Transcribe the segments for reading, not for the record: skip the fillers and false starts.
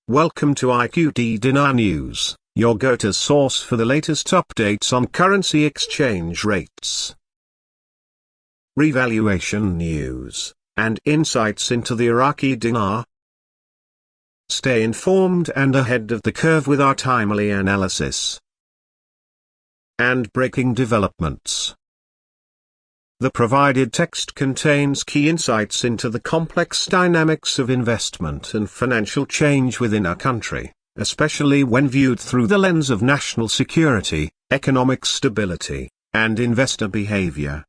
Welcome to IQD Dinar News, your go-to source for the latest updates on currency exchange rates, revaluation news, and insights into the Iraqi dinar. Stay informed and ahead of the curve with our timely analysis and breaking developments. The provided text contains key insights into the complex dynamics of investment and financial change within a country, especially when viewed through the lens of national security, economic stability, and investor behavior.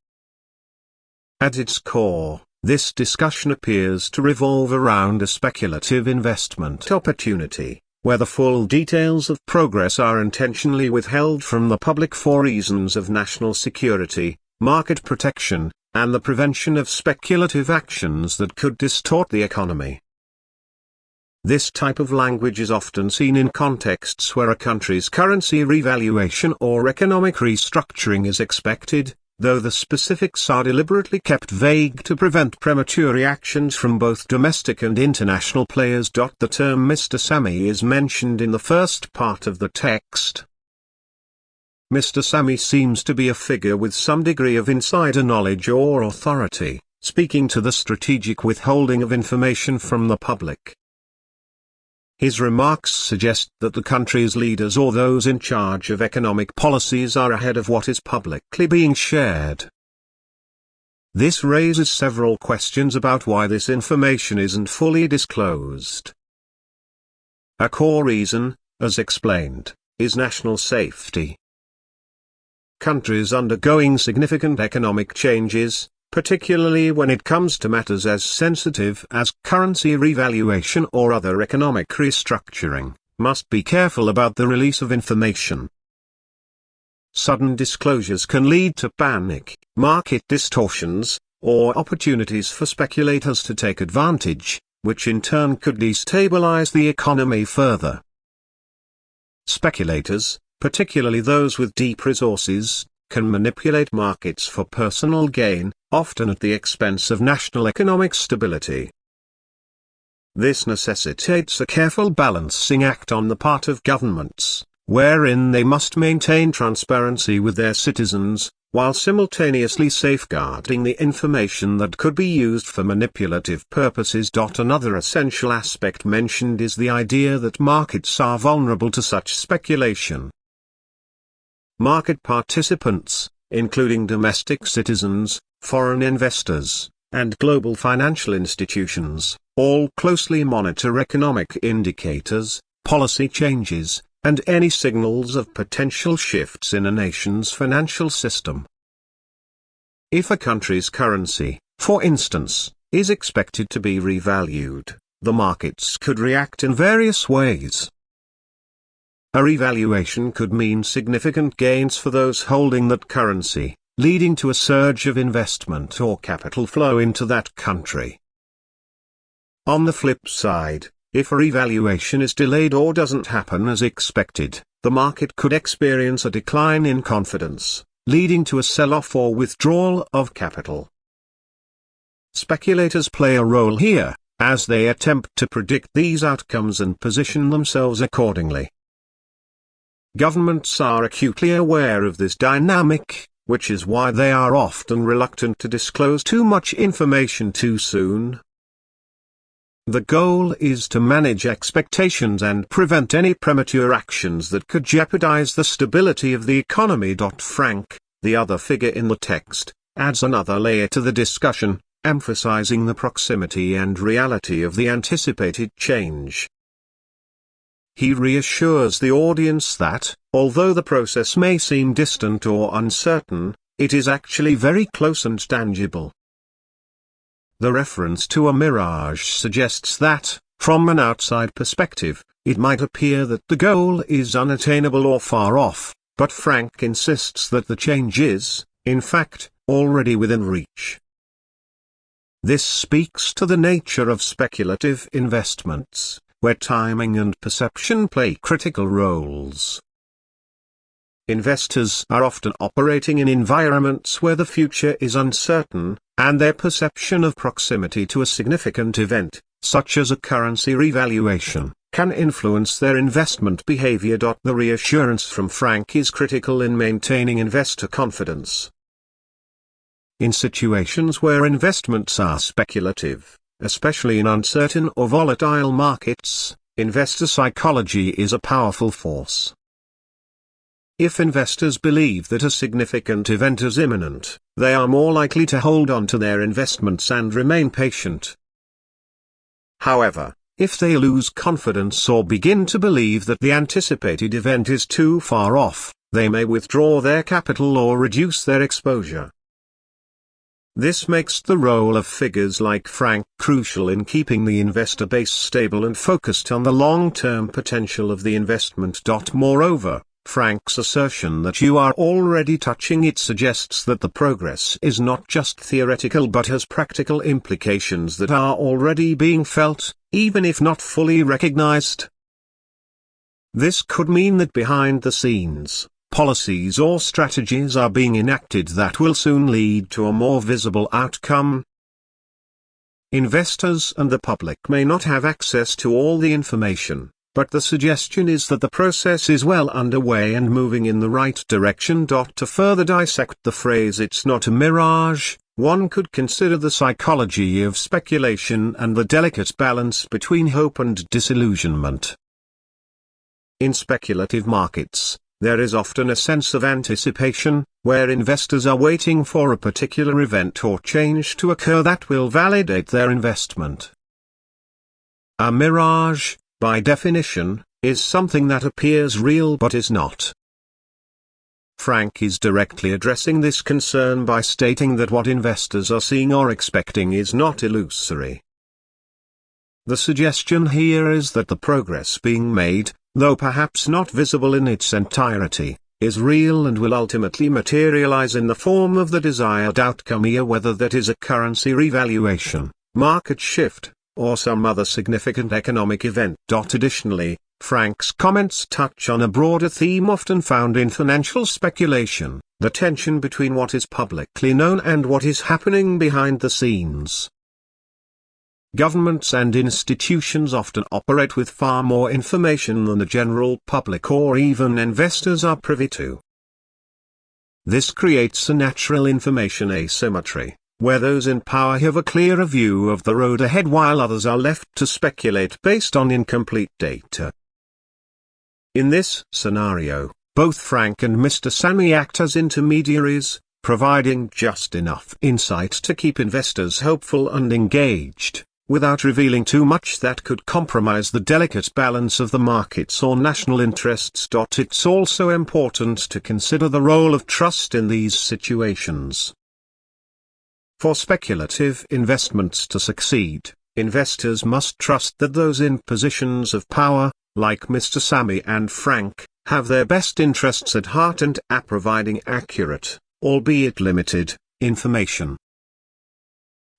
At its core, this discussion appears to revolve around a speculative investment opportunity, where the full details of progress are intentionally withheld from the public for reasons of national security, market protection, and the prevention of speculative actions that could distort the economy. This type of language is often seen in contexts where a country's currency revaluation or economic restructuring is expected, though the specifics are deliberately kept vague to prevent premature reactions from both domestic and international players. The term Mr. Sami is mentioned in the first part of the text. Mr. Sami seems to be a figure with some degree of insider knowledge or authority, speaking to the strategic withholding of information from the public. His remarks suggest that the country's leaders or those in charge of economic policies are ahead of what is publicly being shared. This raises several questions about why this information isn't fully disclosed. A core reason, as explained, is national safety. Countries undergoing significant economic changes, particularly when it comes to matters as sensitive as currency revaluation or other economic restructuring, must be careful about the release of information. Sudden disclosures can lead to panic, market distortions, or opportunities for speculators to take advantage, which in turn could destabilize the economy further. Speculators, particularly those with deep resources, can manipulate markets for personal gain, often at the expense of national economic stability. This necessitates a careful balancing act on the part of governments, wherein they must maintain transparency with their citizens, while simultaneously safeguarding the information that could be used for manipulative purposes. Another essential aspect mentioned is the idea that markets are vulnerable to such speculation. Market participants, including domestic citizens, foreign investors, and global financial institutions, all closely monitor economic indicators, policy changes, and any signals of potential shifts in a nation's financial system. If a country's currency, for instance, is expected to be revalued, the markets could react in various ways. A revaluation could mean significant gains for those holding that currency, leading to a surge of investment or capital flow into that country. On the flip side, if a revaluation is delayed or doesn't happen as expected, the market could experience a decline in confidence, leading to a sell-off or withdrawal of capital. Speculators play a role here, as they attempt to predict these outcomes and position themselves accordingly. Governments are acutely aware of this dynamic, which is why they are often reluctant to disclose too much information too soon. The goal is to manage expectations and prevent any premature actions that could jeopardize the stability of the economy. Frank, the other figure in the text, adds another layer to the discussion, emphasizing the proximity and reality of the anticipated change. He reassures the audience that, although the process may seem distant or uncertain, it is actually very close and tangible. The reference to a mirage suggests that, from an outside perspective, it might appear that the goal is unattainable or far off, but Frank insists that the change is, in fact, already within reach. This speaks to the nature of speculative investments, where timing and perception play critical roles. Investors are often operating in environments where the future is uncertain, and their perception of proximity to a significant event, such as a currency revaluation, can influence their investment behavior. The reassurance from Frank is critical in maintaining investor confidence. In situations where investments are speculative, especially in uncertain or volatile markets, investor psychology is a powerful force. If investors believe that a significant event is imminent, they are more likely to hold on to their investments and remain patient. However, if they lose confidence or begin to believe that the anticipated event is too far off, they may withdraw their capital or reduce their exposure. This makes the role of figures like Frank crucial in keeping the investor base stable and focused on the long-term potential of the investment. Moreover, Frank's assertion that you are already touching it suggests that the progress is not just theoretical but has practical implications that are already being felt, even if not fully recognized. This could mean that behind the scenes, policies or strategies are being enacted that will soon lead to a more visible outcome. Investors and the public may not have access to all the information, but the suggestion is that the process is well underway and moving in the right direction. To further dissect the phrase "it's not a mirage," one could consider the psychology of speculation and the delicate balance between hope and disillusionment. In speculative markets, there is often a sense of anticipation, where investors are waiting for a particular event or change to occur that will validate their investment. A mirage, by definition, is something that appears real but is not. Frank is directly addressing this concern by stating that what investors are seeing or expecting is not illusory. The suggestion here is that the progress being made, though perhaps not visible in its entirety, is real and will ultimately materialize in the form of the desired outcome, whether that is a currency revaluation, market shift, or some other significant economic event. Additionally, Frank's comments touch on a broader theme often found in financial speculation, the tension between what is publicly known and what is happening behind the scenes. Governments and institutions often operate with far more information than the general public or even investors are privy to. This creates a natural information asymmetry, where those in power have a clearer view of the road ahead while others are left to speculate based on incomplete data. In this scenario, both Frank and Mr. Sami act as intermediaries, providing just enough insight to keep investors hopeful and engaged, without revealing too much that could compromise the delicate balance of the markets or national interests. It's also important to consider the role of trust in these situations. For speculative investments to succeed, investors must trust that those in positions of power, like Mr. Sami and Frank, have their best interests at heart and are providing accurate, albeit limited, information.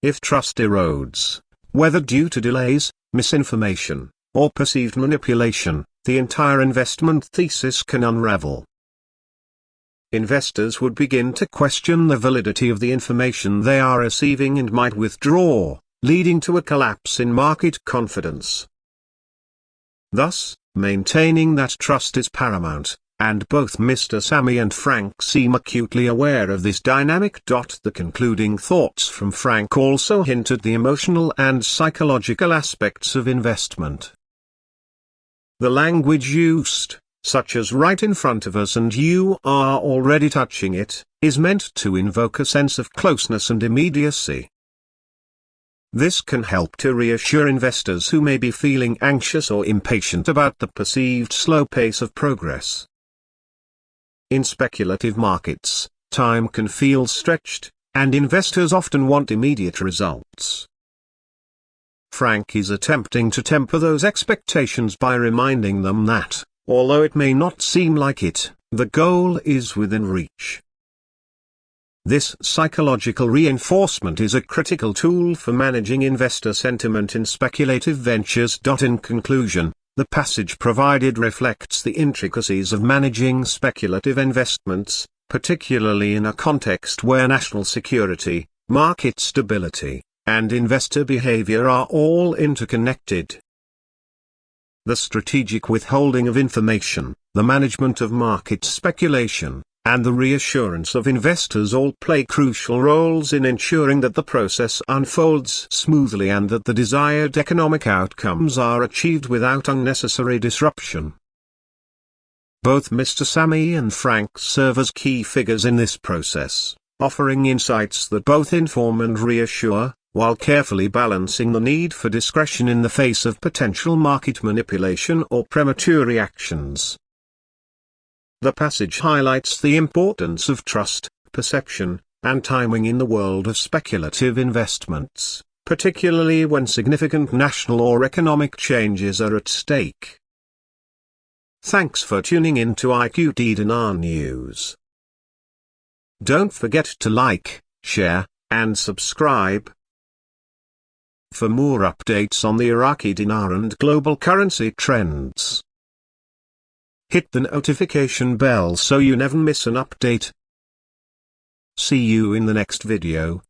If trust erodes, whether due to delays, misinformation, or perceived manipulation, the entire investment thesis can unravel. Investors would begin to question the validity of the information they are receiving and might withdraw, leading to a collapse in market confidence. Thus, maintaining that trust is paramount, and both Mr. Sami and Frank seem acutely aware of this dynamic. The concluding thoughts from Frank also hint at the emotional and psychological aspects of investment. The language used, such as "right in front of us and you are already touching it," is meant to invoke a sense of closeness and immediacy. This can help to reassure investors who may be feeling anxious or impatient about the perceived slow pace of progress. In speculative markets, time can feel stretched, and investors often want immediate results. Frank is attempting to temper those expectations by reminding them that, although it may not seem like it, the goal is within reach. This psychological reinforcement is a critical tool for managing investor sentiment in speculative ventures. In conclusion, the passage provided reflects the intricacies of managing speculative investments, particularly in a context where national security, market stability, and investor behavior are all interconnected. the strategic withholding of information, the management of market speculation, and the reassurance of investors all play crucial roles in ensuring that the process unfolds smoothly and that the desired economic outcomes are achieved without unnecessary disruption. Both Mr. Sami and Frank serve as key figures in this process, offering insights that both inform and reassure, while carefully balancing the need for discretion in the face of potential market manipulation or premature reactions. The passage highlights the importance of trust, perception, and timing in the world of speculative investments, particularly when significant national or economic changes are at stake. Thanks for tuning in to IQD Dinar News. Don't forget to like, share, and subscribe. For more updates on the Iraqi dinar and global currency trends, hit the notification bell so you never miss an update. See you in the next video.